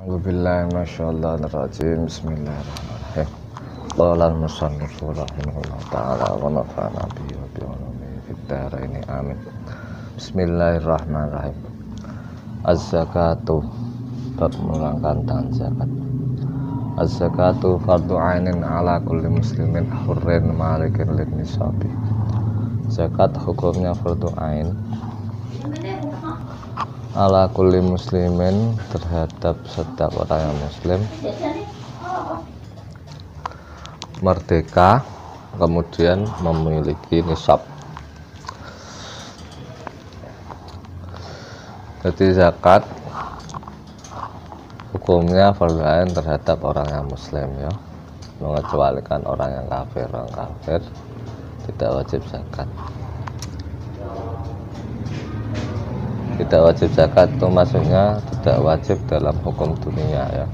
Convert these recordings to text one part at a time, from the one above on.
A'udzubillahi minasyaitonirrajim. Bismillahirrahmanirrahim. Qala al-musannif rahimahullah ta'ala wa nafa'ana bihi wa bi ulumihi fid dharain amin. Bismillahirrahmanirrahim. Az-zakatu, bab menerangkan zakat. Az-zakatu fardu 'ainin 'ala kulli muslimin hurrin malikin lin nisabi. Zakat hukumnya fardu 'ain ala kulli muslimin, terhadap setiap orang yang muslim merdeka kemudian memiliki nisab. Jadi zakat hukumnya fardu ain terhadap orang yang muslim ya, mengecualikan orang yang kafir. Orang kafir tidak wajib zakat. Tidak wajib zakat itu maksudnya tidak wajib dalam hukum dunia ya,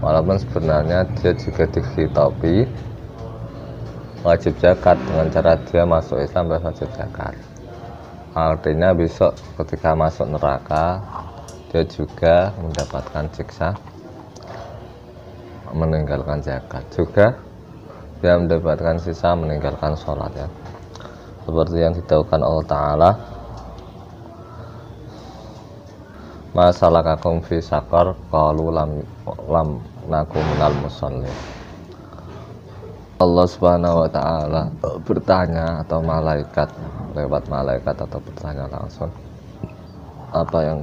walaupun sebenarnya dia juga dikhitabi wajib zakat dengan cara dia masuk Islam dan wajib zakat. Artinya besok ketika masuk neraka dia juga mendapatkan siksa meninggalkan zakat, juga dia mendapatkan siksa meninggalkan sholat ya, seperti yang ditahukan Allah Ta'ala, masalakakum fi sakar qalu lam nakum minal musallin. Allah Subhanahu wa taala bertanya, atau malaikat lewat malaikat atau bertanya langsung, apa yang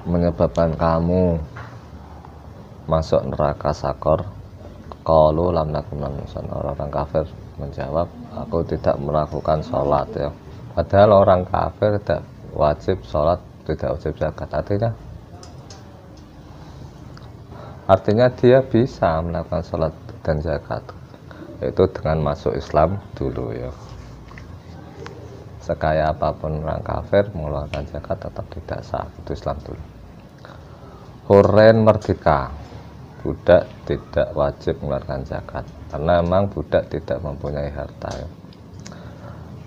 menyebabkan kamu masuk neraka sakar? Qalu lam nakum minal musallin. Orang kafir menjawab, aku tidak melakukan sholat ya. Padahal orang kafir tidak wajib sholat, tidak wajib zakat. Artinya dia bisa melakukan sholat dan zakat, yaitu dengan masuk Islam dulu ya. Sekaya apapun orang kafir mengeluarkan zakat tetap tidak sah, itu Islam dulu. Hurren, merdeka, budak tidak wajib mengeluarkan zakat karena memang budak tidak mempunyai harta ya.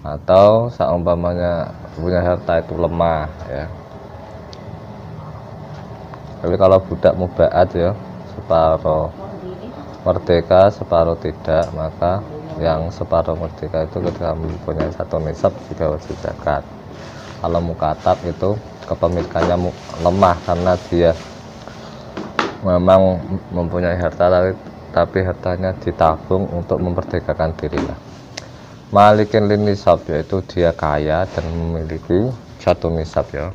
Atau seumpamanya punya harta itu lemah ya. Tapi kalau budak mubaat ya, separuh merdeka separuh tidak, maka yang separuh merdeka itu ketika mempunyai satu nisab juga wajib zakat. Kalau mukatab itu kepemilikannya lemah karena dia memang mempunyai harta tapi hartanya ditabung untuk memperdekakan dirinya. Malikin lin nisab, yaitu dia kaya dan memiliki satu nisab ya.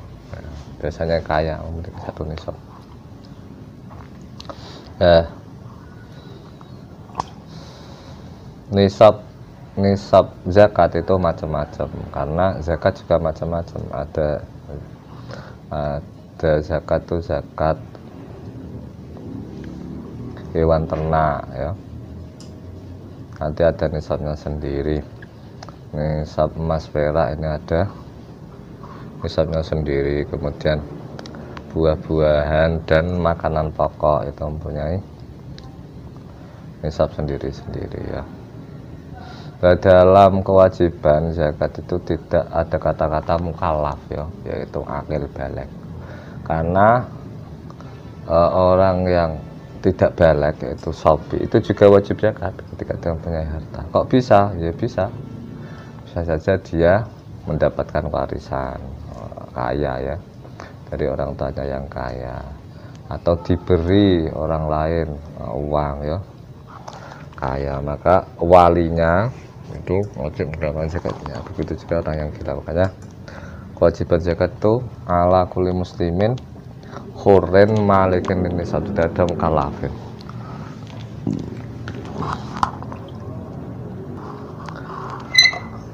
Biasanya kaya memiliki satu nisab. Nisab zakat itu macam-macam, karena zakat juga macam-macam. Ada zakat itu zakat hewan ternak ya, nanti ada nisabnya sendiri. Nisab emas perak ini ada nisabnya sendiri. Kemudian buah-buahan dan makanan pokok itu mempunyai nisab sendiri-sendiri ya. Nah, dalam kewajiban zakat itu tidak ada kata-kata mukallaf ya, yaitu akil baligh. Karena orang yang tidak baligh, yaitu sobi, itu juga wajib zakat ketika dia mempunyai harta. Kok bisa? Ya bisa saja dia mendapatkan warisan kaya ya, dari orang tuanya yang kaya, atau diberi orang lain uang ya kaya, maka walinya itu wajib mendapatkan zakatnya. Begitu juga orang yang gila. Makanya kewajiban zakat itu ala kulli muslimin hurren malikin lin nisab, tidak ada mukallafin.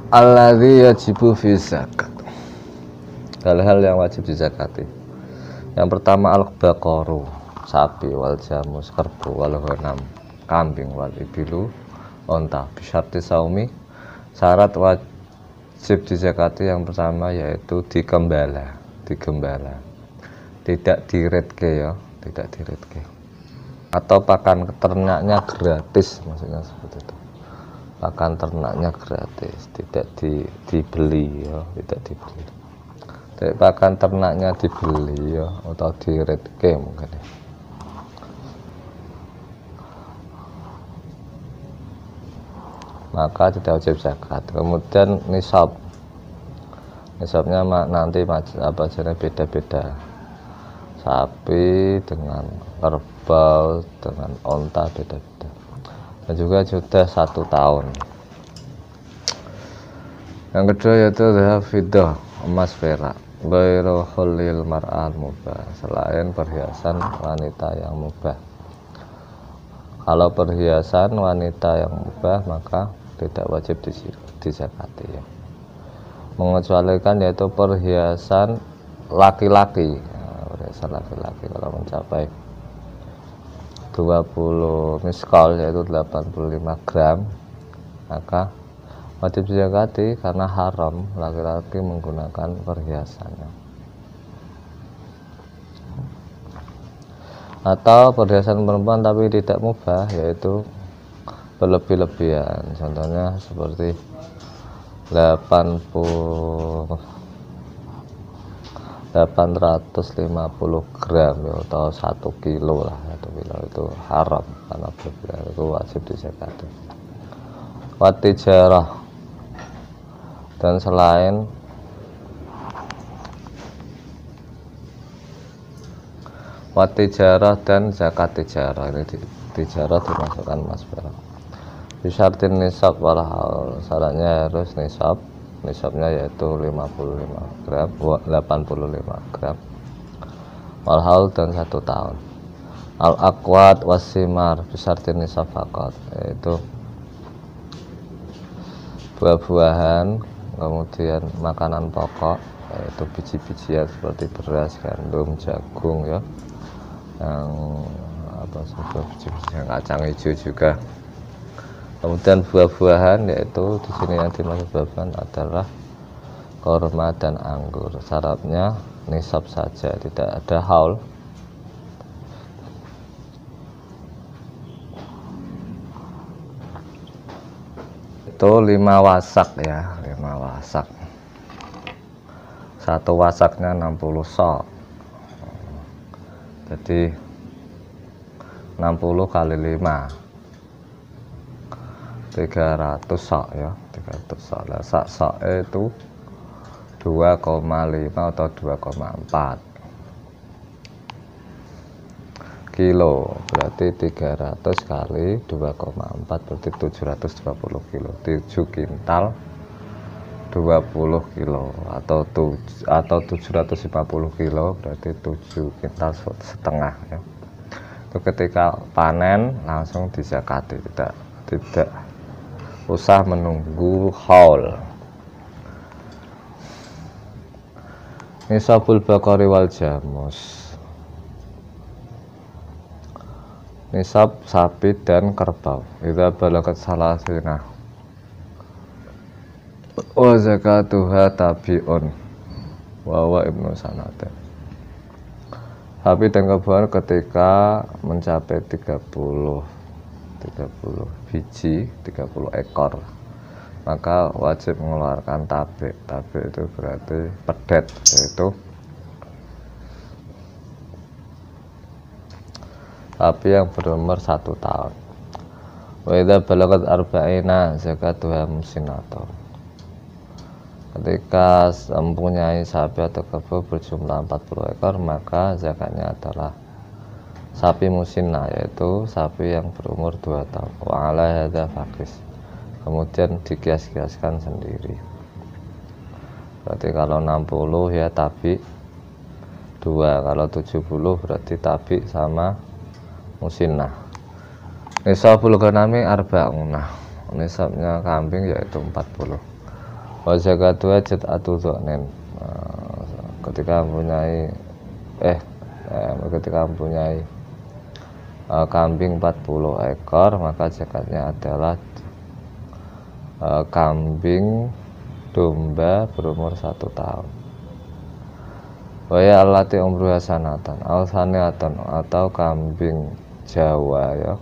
Alladzi yajibu fi zakat, hal-hal yang wajib dizakati. Yang pertama al-baqaru, sapi, wal jamus, kerbau, wal ghanam, kambing, wal ibilu, onta, bisyarti saumi. Syarat wajib dizakati yang pertama yaitu digembala, tidak diretke ya, tidak diretke. Atau pakan ternaknya gratis, maksudnya seperti itu. Pakan ternaknya gratis, tidak dibeli ya, tidak dibeli. pakan ternaknya dibeli ya atau diretke mungkin ya. Maka tidak wajib zakat. Kemudian nisabnya nanti apa jenis beda-beda, sapi dengan kerbau dengan onta beda-beda, dan juga sudah 1 tahun. Yang kedua yaitu fiddah, emas perak, ghairu khulil mar'al mubah, selain perhiasan wanita yang mubah. Kalau perhiasan wanita yang mubah maka tidak wajib dizakati ya. Mengecualikan yaitu perhiasan laki-laki. Perhiasan laki-laki kalau mencapai 20 miskal yaitu 85 gram maka wajib dizakati karena haram laki-laki menggunakan perhiasannya. Atau perhiasan perempuan tapi tidak mubah yaitu berlebih-lebihan, contohnya seperti 850 gram ya, atau 1 kilo lah, 1 kilo itu haram karena berlebihan, itu wajib dizakati. Watijarah, dan selain watijarah dan zakat tijarah, ini tijarah dimasukkan emas perak. Bisyartin nisab walhal, syaratnya harus nisabnya yaitu 85 gram 85 gram walhal dan 1 tahun. Al aqwat wasimar bisyartin nisab faqat, yaitu buah-buahan, kemudian makanan pokok yaitu biji-bijian seperti beras, gandum, jagung ya, yang apa saja biji-bijian, kacang hijau juga. Kemudian buah-buahan yaitu di sini yang dimaksud buah-buahan adalah korma dan anggur. Syaratnya nisab saja, tidak ada haul. Itu 5 wasak ya, 5 wasak. 1 wasaknya 60 sok. Jadi 60 kali 5 300 sok ya, 300 sok. Lah sak sok itu 2,5 atau 2,4 kilo, berarti 300 kali 2,4 berarti 720 kilo, 7 kintal 20 kilo atau 750 kilo berarti 7 kintal setengah ya. Itu ketika panen langsung dizakati, tidak usah menunggu haul. Nisabul baqari wal jamus, nisab sapi dan kerbau. Idza balagat salasina wa zakatuha tabi'un wa ibnu sanatin. Sapi dan kerbau ketika mencapai 30 biji, 30 ekor, maka wajib mengeluarkan tabe. Tabe itu berarti pedet, yaitu sapi yang berumur 1 tahun. Wa idza balagat arba'ina zakatuha musinato. Ketika mempunyai sapi atau kerbau berjumlah 40 ekor, maka zakatnya adalah sapi musinah, yaitu sapi yang berumur 2 tahun. Wa ala hadza faqis, kemudian dikias-kiaskan sendiri. Berarti kalau 60 ya tabi 2, kalau 70 berarti tabi sama musinah. Nisabul ghanami arba'una, nisabnya kambing yaitu 40. Wa zakatu jat'atu dza'nin, ketika mempunyai kambing 40 ekor, maka zakatnya adalah kambing domba berumur 1 tahun. Waya allati umruha sanatan aw sanatan, atau kambing Jawa ya,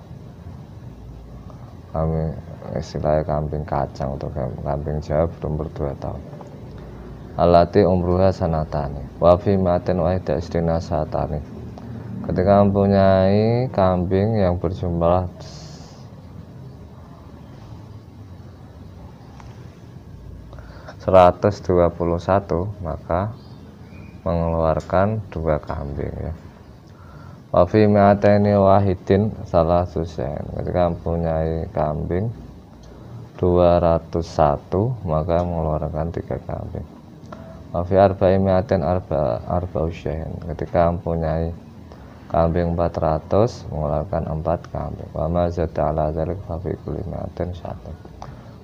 kambing istilahnya kambing kacang atau kambing Jawa berumur 2 tahun. alati umruha sanatani wa fi maten wa ihda isrina satani. Ketika mempunyai kambing yang berjumlah 121, maka mengeluarkan 2 kambing ya. Wa fi mi'ataini wahidin salah susen. Ketika mempunyai kambing 201, maka mengeluarkan 3 kambing. Wa fi arba'i mi'atin arba'u syai'in. Ketika mempunyai kambing 400, mengeluarkan 4 kambing. Wa ma zada ala dzalik fa fi kulli mi'atin syatun.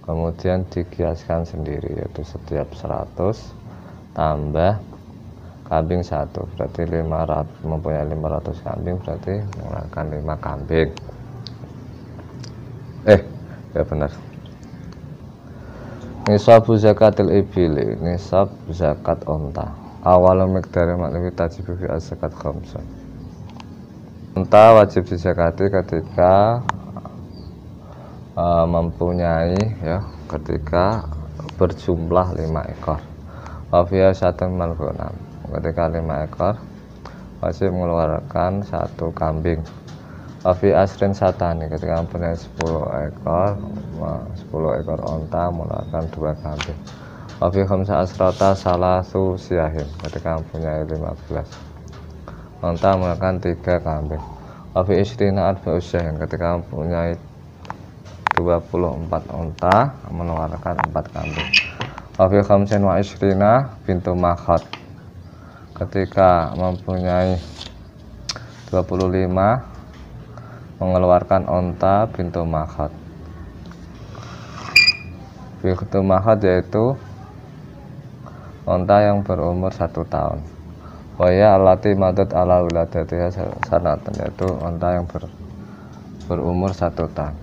Kemudian dikiaskan sendiri, yaitu setiap 100 tambah kambing 1, berarti 500, mempunyai 500 kambing berarti mengeluarkan 5 kambing. Ya benar. Nisabu zakatil ibili, nisab zakat unta. Awal miqdari maknawi tajibu fi zakat khamsan. Unta wajib dizakati ketika mempunyai ya, ketika berjumlah 5 ekor. Wafiyah satun malgunam. Ketika 5 ekor wajib mengeluarkan 1 kambing. Wafi asrin satani, ketika mempunyai 10 ekor 10 ekor onta mengeluarkan 2 kambing. Wafi khamsa asrota salasu siyahin, ketika mempunyai 15 onta mengeluarkan 3 kambing. Wafi isrina arba'u syahin, ketika mempunyai 24 onta mengeluarkan 4 kambing. Wafi khamsin wa isrina bintu makhot, ketika mempunyai 25 mengeluarkan onta bintu makhot. Bintu makhot yaitu onta yang berumur 1 tahun. Waya alati madad ala wiladatiha sanatan, yaitu onta yang berumur 1 tahun.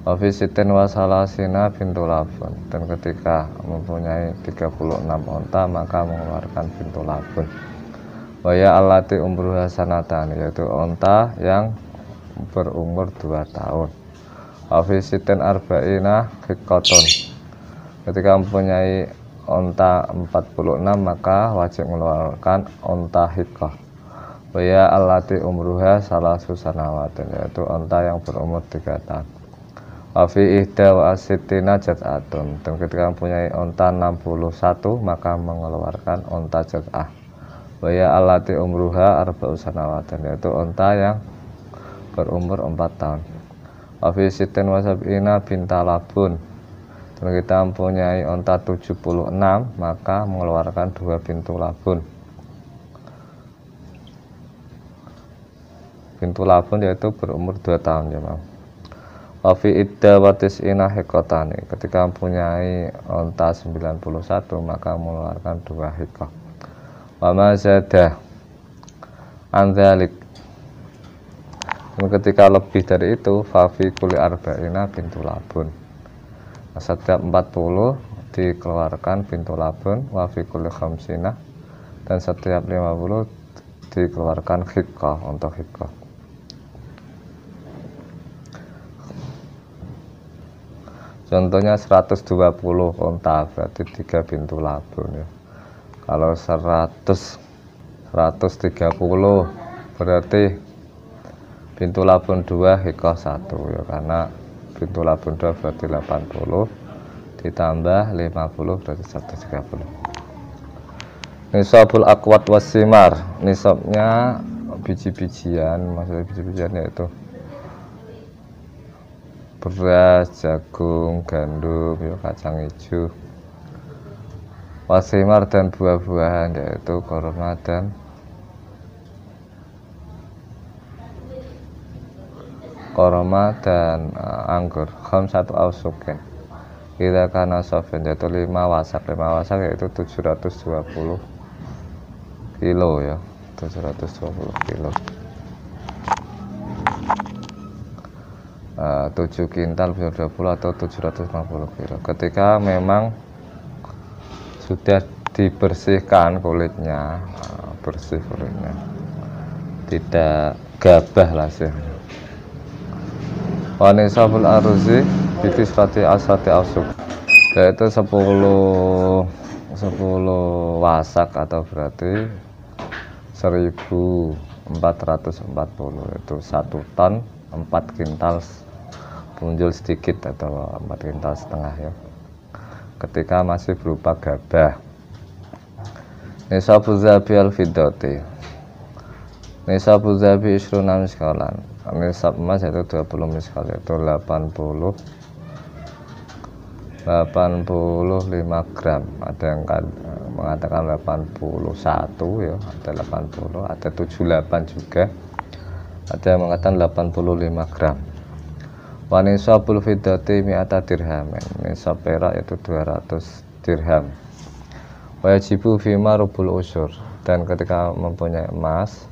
Wafi sitin wasalasina bintu labun, dan ketika mempunyai 36 onta maka mengeluarkan bintu labun. Waya alati umruha sanatan, yaitu onta yang berumur 2 tahun. Wafi sitin arba'ina hikotun, ketika mempunyai onta 46 maka wajib mengeluarkan onta hikoh. Waya alati umruha salasu sanawatin, yaitu onta yang berumur 3 tahun. Wafi ihda wa asitina jaz'atun, dan ketika mempunyai onta 61 maka mengeluarkan onta jaz'ah. Waya alati umruha arba'u sanawatin, yaitu onta yang berumur 4 tahun. Wafi sitin wa sab'ina bintalabun, dan kita mempunyai onta 76 maka mengeluarkan 2 bintu labun. Bintu labun yaitu berumur 2 tahun ya Bang. Wafi idda watis ina hikotani, ketika mempunyai onta 91 maka mengeluarkan 2 hikoh. Wama zada andzalik, dan ketika lebih dari itu fafi kuli arba'ina bintu labun, setiap 40 dikeluarkan bintu labun. Wafi kuli khamsina, dan setiap 50 dikeluarkan hikoh untuk hikoh. Contohnya 120 onta berarti 3 bintu labun ya. Kalau 130 berarti bintu labun 2 hikoh 1 ya, karena bintu labun 2 berarti 80 ditambah 50 berarti 130. Nisabul akwat wasimar, nisabnya biji-bijian, maksudnya biji-bijian yaitu beras, jagung, gandum, ya, kacang hijau. Wasimar dan buah-buahan yaitu korma dan anggur. Khamsatu ausukin, kita kana sofen, yaitu 5 wasak. 5 wasak yaitu 720 kilo ya, 720 kilo. 7 kintal 20 atau 750 kilo. Ketika memang sudah dibersihkan kulitnya, bersih kulitnya, tidak gabah lah sih. Wanisabul aruzi bitis rati asrati ausuk, yaitu 10 10 wasak atau berarti 1440, itu 1 ton 4 kintal punjul sedikit atau 4 kintal setengah ya, ketika masih berupa gabah. Nisabu zabi al-fiddati, nisabu zabi isruna miskalan, nisab emas yaitu 20 miskal, yaitu 85 gram. Ada yang mengatakan 81 ya, ada 80, ada 78 juga, ada yang mengatakan 85 gram. Wa nisabul fiddati mi'ata dirhamin, nisab perak yaitu 200 dirham. Wajibu fima rubul usyur, dan ketika mempunyai emas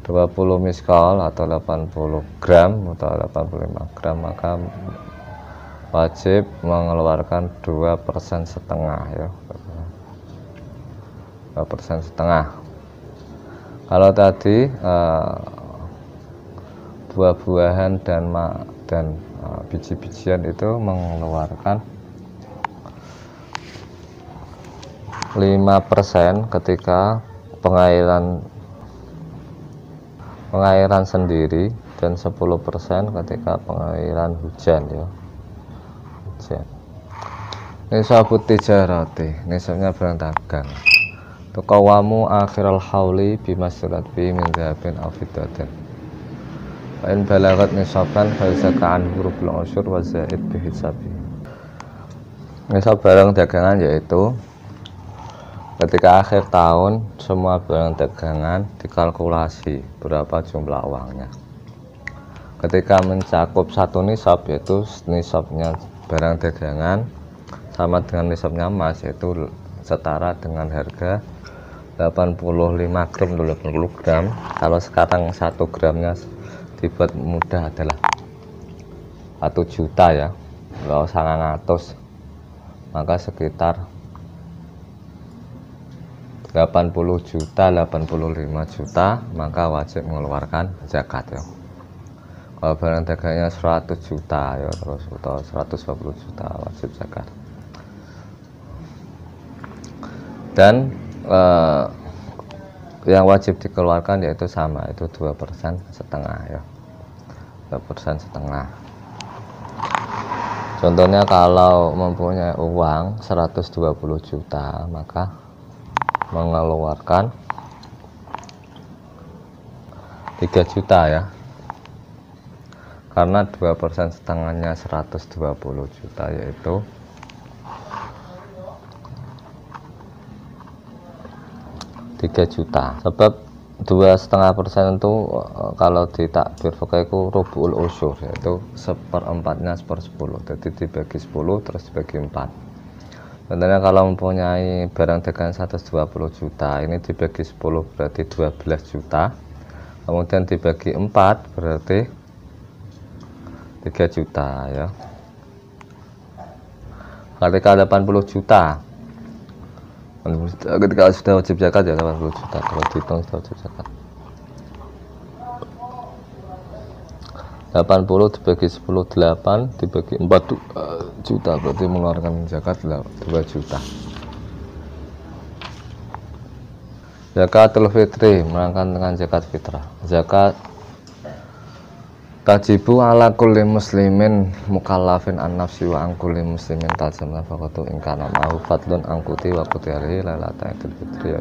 20 miskal atau 80 gram atau 85 gram, maka wajib mengeluarkan 2% setengah ya, 2% setengah. Kalau tadi buah-buahan dan biji-bijian itu mengeluarkan 5% ketika pengairan sendiri, dan 10% ketika pengairan hujan ya, hujan. Nisabut tijarati, nisabnya barang dagang. Tukawamu akhiral hauli bimasurat bi min dzahabin aw fiddatin. Wa in balagat nisaban fa zaka'an huruful usyur wa zaid bihisabi. Nisab barang dagangan yaitu ketika akhir tahun semua barang dagangan dikalkulasi berapa jumlah uangnya. Ketika mencakup 1 nisab, yaitu nisabnya barang dagangan sama dengan nisabnya emas, yaitu setara dengan harga 85 gram atau 80 gram. Kalau sekarang 1 gramnya dibuat mudah adalah 1 juta ya, kalau 100, maka sekitar 80 juta, 85 juta, maka wajib mengeluarkan zakat ya. Kalau barang dagangnya 100 juta ya, terus atau 120 juta, wajib zakat. Dan yang wajib dikeluarkan yaitu sama, itu 2% setengah ya, 2% setengah. Contohnya kalau mempunyai uang 120 juta, maka mengeluarkan 3 juta ya, karena 2% setengahnya 120 juta, yaitu 3 juta. Sebab 2,5% itu kalau di takbir fikih itu rubul usyur, yaitu 1/4-nya 1/10, jadi dibagi 10 terus dibagi 4. Contohnya kalau mempunyai barang dagangan 120 juta, ini dibagi 10 berarti 12 juta, kemudian dibagi 4 berarti 3 juta ya. Ketika 80 juta, ketika sudah wajib zakat ya 80 juta, kalau dihitung sudah wajib zakat. 80 dibagi 10, 8 dibagi 4 juta, berarti mengeluarkan zakat 2 juta. Zakatul fitri, melangkan dengan zakat fitrah. Zakat tajibu ala kulli muslimin mukallafin an nafsi wa an kulli muslimin tajam nafaqatu in kana ma'hu fadlun an kuti wa kuti alaihi lailata idul fitri.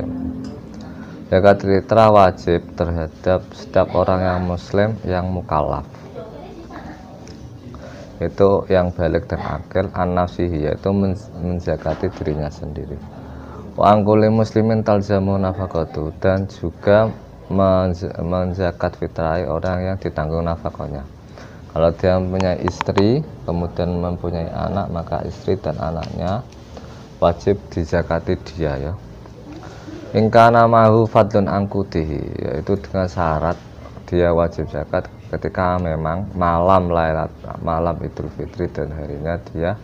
Zakat fitrah wajib terhadap setiap orang yang muslim yang mukallaf, itu yang balik dan akil, an nafsihi, yaitu menzakati dirinya sendiri, wa an kulli muslimin talzamu nafaqatu, dan juga menzakat fitrahi orang yang ditanggung nafkahnya. Kalau dia mempunyai istri kemudian mempunyai anak, maka istri dan anaknya wajib dizakati dia ya. Ingkana mahu fadlun angkutihi, yaitu dengan syarat dia wajib zakat ketika memang malam Idul Fitri dan harinya dia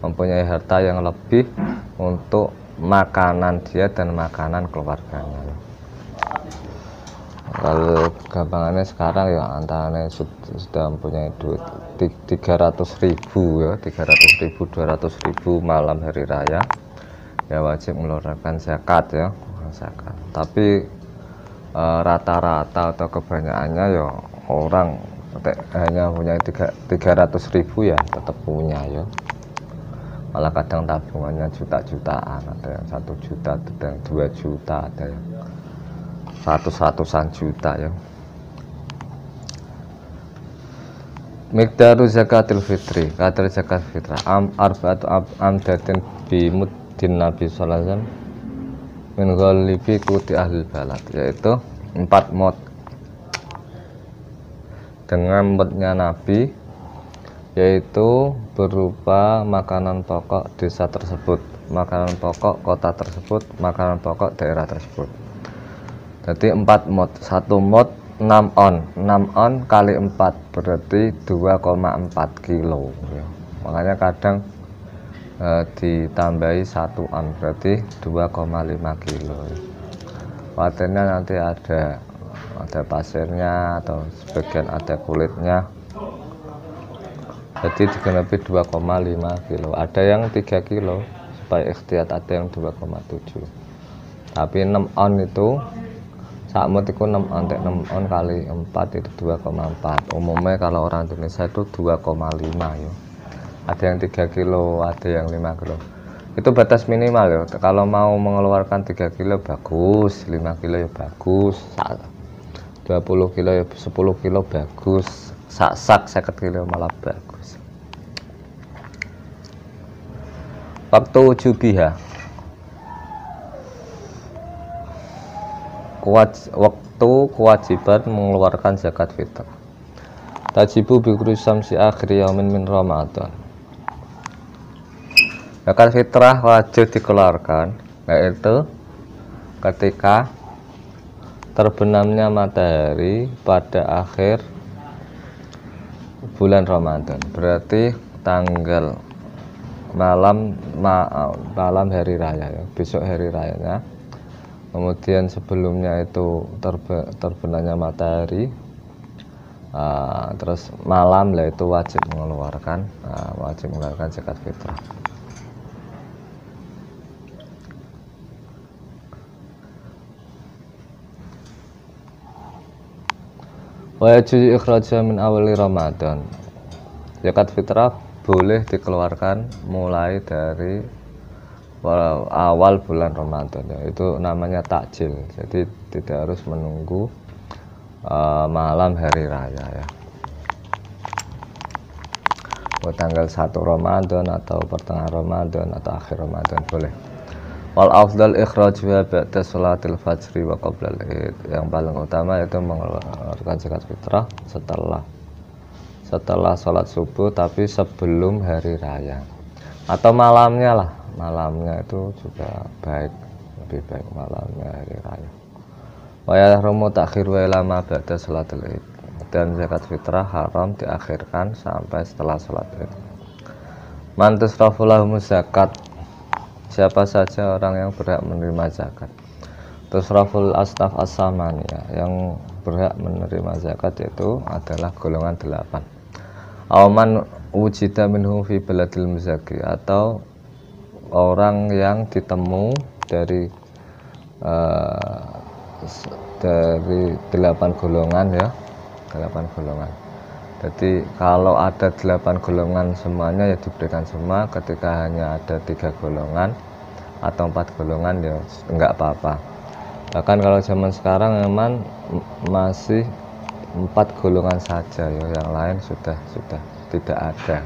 mempunyai harta yang lebih untuk makanan dia dan makanan keluarganya. Kalau gampangannya sekarang ya antara sudah mempunyai duit 300.000 ya, 300.000, 200.000 malam hari raya, ya wajib mengeluarkan zakat ya, zakat. Tapi rata-rata atau kebanyakannya ya orang hanya punya 300.000 ya tetap punya ya, malah kadang tabungannya juta-jutaan, ada yang 1 juta, ada yang 2 juta, ada yang ratus-ratusan juta ya. Miqdaru zakatil fitri, kadar zakat fitrah arba'atu amdatin bi muddin Nabi sallallahu alaihi wasallam min ghalibi kuti ahli balad, yaitu 4 mod dengan modnya Nabi, yaitu berupa makanan pokok desa tersebut, makanan pokok kota tersebut, makanan pokok daerah tersebut. Jadi 4 mod, 1 mod 6 on, 6 on kali 4 berarti 2,4 kilo ya. Makanya kadang ditambahi 1 on berarti 2,5 kilo ya. Patennya nanti ada pasirnya atau sebagian ada kulitnya, jadi digenepi 2,5 kilo. Ada yang 3 kilo supaya ikhtiyat, ada yang 2,7, tapi 6 on itu sakmut itu 6 on, 6 on kali 4 itu 2,4. Umumnya kalau orang Indonesia itu 2,5 ya. Ada yang 3 kilo, ada yang 5 kilo. Itu batas minimal ya. Kalau mau mengeluarkan 3 kilo bagus, 5 kilo ya bagus, 20 kilo ya 10 kilo bagus, sak 50 kilo malah bagus. Waktu wujubiha, waktu kewajiban mengeluarkan zakat fitrah. Tajibu bi syamsi akhir yaumin min Ramadan. Zakat fitrah wajib dikeluarkan yaitu ketika terbenamnya matahari pada akhir bulan Ramadan, berarti tanggal malam hari raya ya, besok hari rayanya. Kemudian sebelumnya itu terbenamnya matahari, terus malam lah itu wajib mengeluarkan zakat fitrah. Wa yajuzu ikhrajha min awali Ramadan. Zakat fitrah boleh dikeluarkan mulai dari awal bulan Ramadan ya. Itu namanya takjil. Jadi tidak harus menunggu malam hari raya ya. Tanggal 1 Ramadan atau pertengahan Ramadan atau akhir Ramadan boleh. Wal afdal ikhrajuha ba'da sholatil fajri wa qabla al-id. Yang paling utama itu mengeluarkan zakat fitrah setelah sholat subuh tapi sebelum hari raya atau malamnya lah. Malamnya itu juga baik, lebih baik malamnya hari raya. Wa yahrumu ta'khiru ilama ba'da sholatil id. Dan zakat fitrah haram diakhirkan sampai setelah sholat id. Man tusrafu lahum zakat, siapa saja orang yang berhak menerima zakat. Tusraful asnaf as-samaniyah, yang berhak menerima zakat itu adalah golongan 8. Awaman wujida minhum fi baladil muzaki, atau orang yang ditemu dari 8 golongan ya, 8 golongan. Jadi kalau ada 8 golongan semuanya ya diberikan semua. Ketika hanya ada 3 golongan atau 4 golongan ya enggak apa-apa. Bahkan kalau zaman sekarang memang masih 4 golongan saja ya, yang lain sudah tidak ada,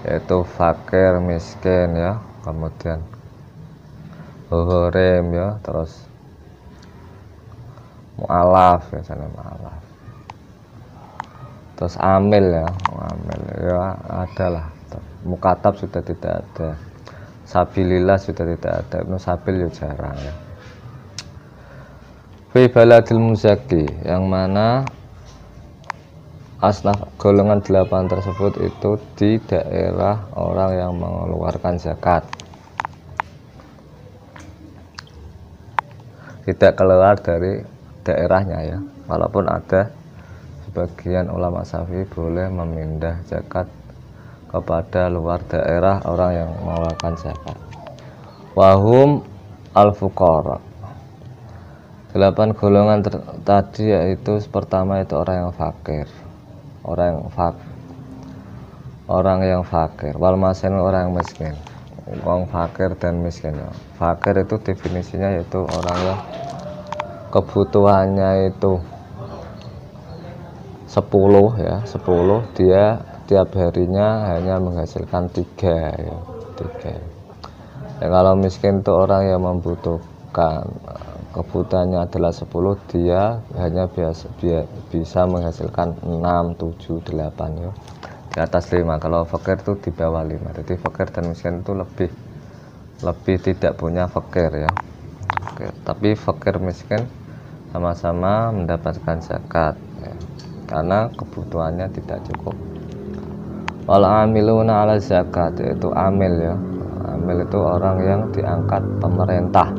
yaitu fakir, miskin ya, kemudian ghorim ya, terus mu'alaf ya, mu'alaf, terus amil ya, adalah mukatab sudah tidak ada, sabilillah sudah tidak ada, Ibnu Sabil ya jarang ya. Fi baladil muzaki, yang mana asnaf golongan 8 tersebut itu di daerah orang yang mengeluarkan zakat, tidak keluar dari daerahnya ya. Walaupun ada sebagian ulama Syafi'i boleh memindah zakat kepada luar daerah orang yang mengeluarkan zakat. Wahum al-fuqara. 8 golongan tadi yaitu pertama itu orang yang fakir, orang yang fakir, wal masin orang yang miskin. Orang fakir dan miskin ya. Fakir itu definisinya yaitu orang yang kebutuhannya itu 10 ya, 10, dia tiap harinya hanya menghasilkan 3 ya, 3. Ya, kalau miskin itu orang yang membutuhkan, kebutuhannya adalah 10, dia hanya bisa menghasilkan 6, 7, 8 ya, di atas 5. Kalau fakir itu di bawah 5. Jadi fakir dan miskin itu lebih tidak punya fakir ya. Oke, tapi fakir miskin sama-sama mendapatkan zakat ya, karena kebutuhannya tidak cukup. Wal amiluna ala zakat, yaitu amil ya. Amil itu orang yang diangkat pemerintah.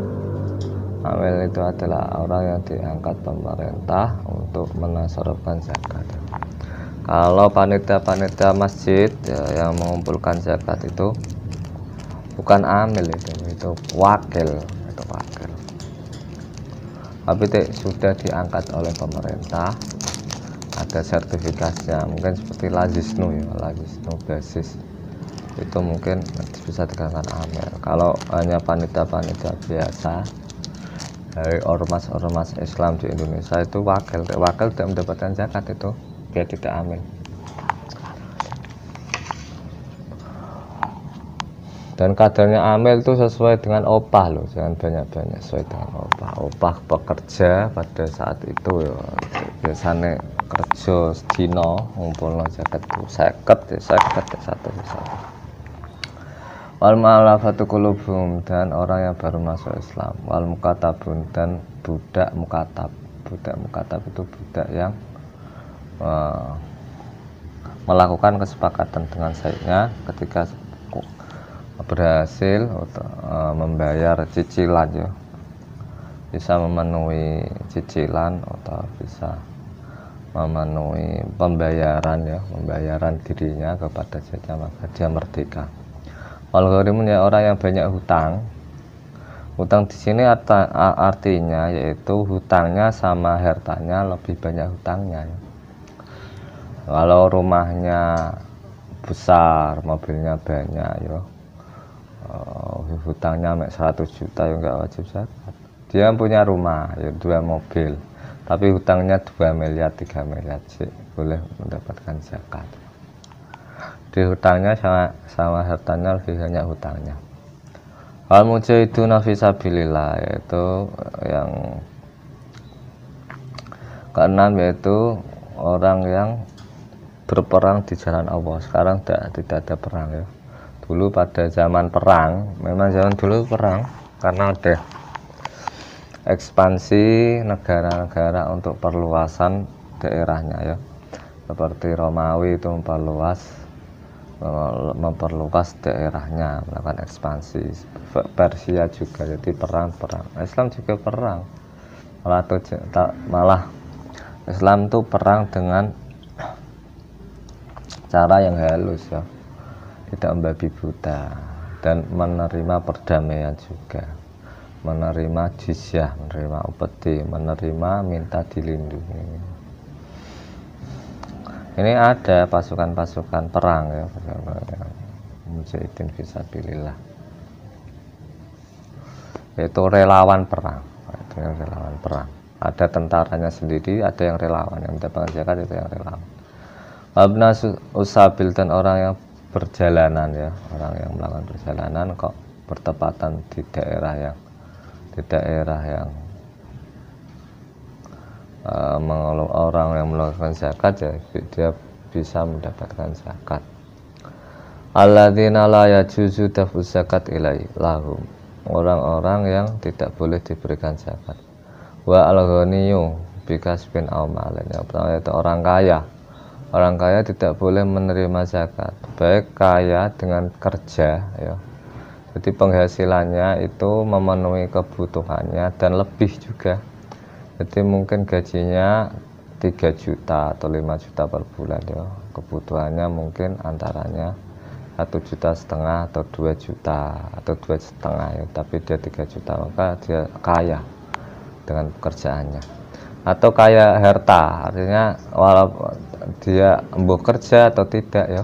Amil itu adalah orang yang diangkat pemerintah untuk menasarufkan zakat. Kalau panitia masjid ya, yang mengumpulkan zakat itu bukan amil, itu wakil, itu wakil. Tapi sudah diangkat oleh pemerintah, ada sertifikasinya, mungkin seperti lazisnu ya, lazisnu basis, itu mungkin bisa dikatakan amil. Kalau hanya panitia biasa dari ormas Islam di Indonesia itu wakil tidak mendapatkan zakat, itu dia tidak amil. Dan kadarnya amil itu sesuai dengan opah loh, jangan banyak-banyak, sesuai dengan opah pekerja pada saat itu ya. Biasanya kerja sedina ngumpulno zakat itu 50 ya, 1. Wal mu'allafatu qulubuhum, dan orang yang baru masuk Islam. Wal mukatabun, dan budak mukatab. Budak mukatab itu budak yang melakukan kesepakatan dengan sayyidnya ketika berhasil membayar cicilan ya, bisa memenuhi cicilan atau bisa memenuhi pembayaran dirinya kepada sayyidnya, maka dia merdeka. Wal gharimun, ya orang yang banyak hutang. Hutang di sini artinya yaitu hutangnya sama hartanya, lebih banyak hutangnya ya. Kalau rumahnya besar, mobilnya banyak ya, hutangnya 100 juta ya enggak wajib zakat. Dia punya rumah ya, 2 mobil, tapi hutangnya 2 miliar 3 miliar sih boleh mendapatkan zakat. Di hutangnya sama hartanya lebih banyak hutangnya. Al mujahiduna fi sabilillah, yaitu yang keenam yaitu orang yang berperang di jalan Allah. Sekarang tidak ada perang ya. Dulu pada zaman perang, memang zaman dulu perang karena ada ekspansi negara-negara untuk perluasan daerahnya ya. Seperti Romawi itu memperluas daerahnya, melakukan ekspansi. Persia juga, jadi perang. Islam juga perang, malah Islam itu perang dengan cara yang halus ya, tidak membabi buta, dan menerima perdamaian juga, menerima jizyah, menerima upeti, menerima minta dilindungi. Ini ada pasukan-pasukan perang ya, mujahidin fisabilillah, yaitu relawan perang. Itu yang relawan perang. Ada tentaranya sendiri, ada yang relawan, yang mendapatkan zakat itu yang relawan. Abna usabil, dan orang yang perjalanan ya, orang yang melakukan perjalanan kok bertepatan di daerah yang orang yang melakukan zakat ya, dia bisa mendapatkan zakat. Alladzina la yajuzu dafu zakat lahum, orang-orang yang tidak boleh diberikan zakat. Wa al-ghaniyu bikasbin aw malin, yang pertama itu orang kaya tidak boleh menerima zakat, baik kaya dengan kerja ya, jadi penghasilannya itu memenuhi kebutuhannya dan lebih juga. Jadi mungkin gajinya 3 juta atau 5 juta per bulan ya, kebutuhannya mungkin antaranya 1,5 juta atau 2 juta atau 2,5 ya, tapi dia 3 juta, maka dia kaya dengan pekerjaannya. Atau kaya harta, artinya walaupun dia embuh kerja atau tidak ya,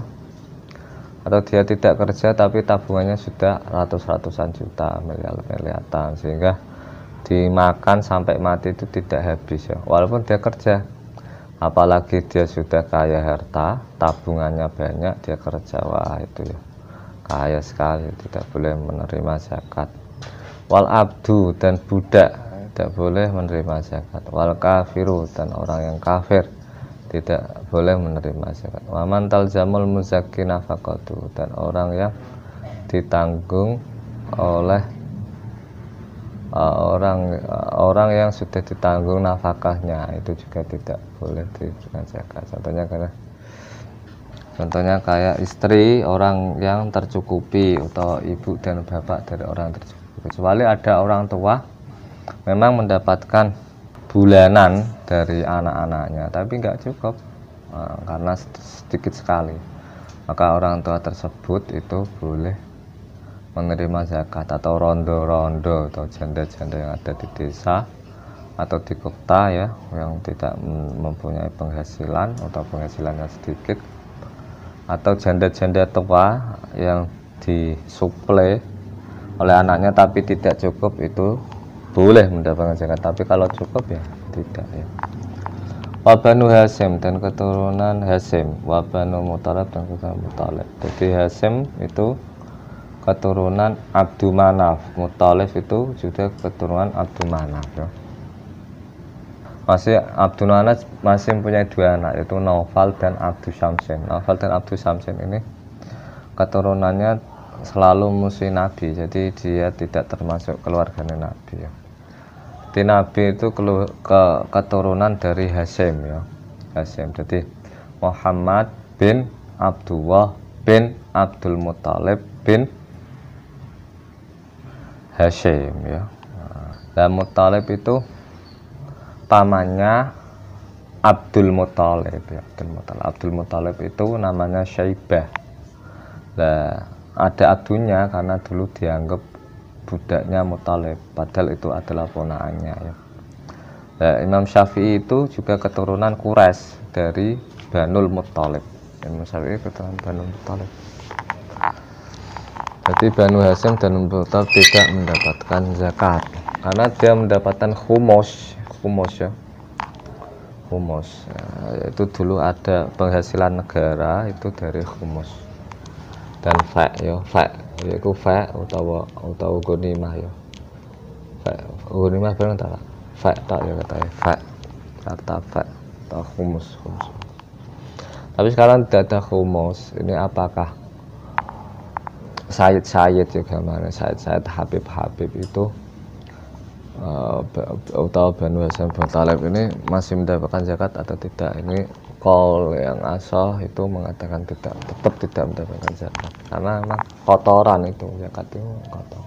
atau dia tidak kerja tapi tabungannya sudah ratusan juta, miliaran, sehingga dimakan sampai mati itu tidak habis ya, walaupun dia kerja. Apalagi dia sudah kaya harta, tabungannya banyak, dia kerja, wah itu ya kaya sekali, tidak boleh menerima zakat. Wal abdu, dan budak tidak boleh menerima zakat. Wal kafiru, dan orang yang kafir tidak boleh menerima zakat. Waman talzamul muzakki nafaqatu, dan orang yang ditanggung oleh orang yang sudah ditanggung nafkahnya, itu juga tidak boleh diberikan zakat. Contohnya kayak istri orang yang tercukupi, atau ibu dan bapak dari orang yang tercukupi. Kecuali ada orang tua memang mendapatkan bulanan dari anak-anaknya tapi nggak cukup, karena sedikit sekali, maka orang tua tersebut itu boleh menerima zakat. Atau rondo-rondo atau janda-janda yang ada di desa atau di kota ya, yang tidak mempunyai penghasilan atau penghasilannya sedikit, atau janda-janda tua yang disuplai oleh anaknya tapi tidak cukup, itu boleh mendapatkan zakat. Tapi kalau cukup ya tidak ya. Wabanu Hasim, dan keturunan Hasim. Wabanu Muthalib, dan keturunan Muthalib. Jadi Hasim itu keturunan Abdu Manaf, Muthalib itu juga keturunan Abdu Manaf ya. Masih Abdu Manaf masih mempunyai 2 anak, yaitu Naufal dan Abdu Syamsin. Naufal dan Abdu Syamsin ini keturunannya selalu musuh Nabi, jadi dia tidak termasuk keluarganya Nabi ya. Di Nabi itu keturunan dari Hasim ya, Hasim. Jadi Muhammad bin Abdullah bin Abdul Muthalib bin Hasyim ya. Nah, Muthalib itu pamannya Abdul Muthalib ya, Abdul Muthalib itu namanya Syaibah. Nah, ada adunya karena dulu dianggap budaknya Muthalib, padahal itu adalah ponakannya ya. Nah, Imam Syafi'i itu juga keturunan Quraisy dari Banul Muthalib. Imam Syafi'i keturunan Banul Muthalib. Jadi Banu Hasyim dan Muthalib tidak mendapatkan zakat karena dia mendapatkan khumus ya, khumus ya, itu dulu ada penghasilan negara itu dari khumus dan fa ya, fa yaitu fa utawa ghanimah ya. Fa ghanimah bareng ta fa tak ya, katanya fa kata fa atau khumus. Tapi sekarang tidak ada khumus. Ini apakah Sayyid ya, gimana Sayyid Habib itu atau Banu Hasyim Muthalib ini masih mendapatkan zakat atau tidak? Ini qaul yang asah itu mengatakan tetap tidak mendapatkan zakat karena memang kotoran itu, zakat itu kotor.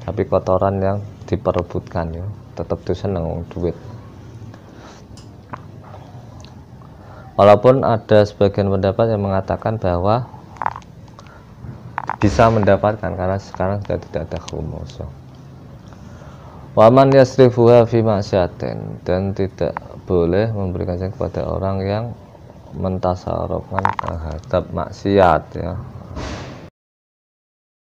Tapi kotoran yang diperebutkan ya, tetap tuh seneng duit. Walaupun ada sebagian pendapat yang mengatakan bahwa bisa mendapatkan karena sekarang sudah tidak ada khumus. Waman yasrifuha fi maksiatin, dan tidak boleh memberikan zakat kepada orang yang mentasarrufkan terhadap maksiat ya,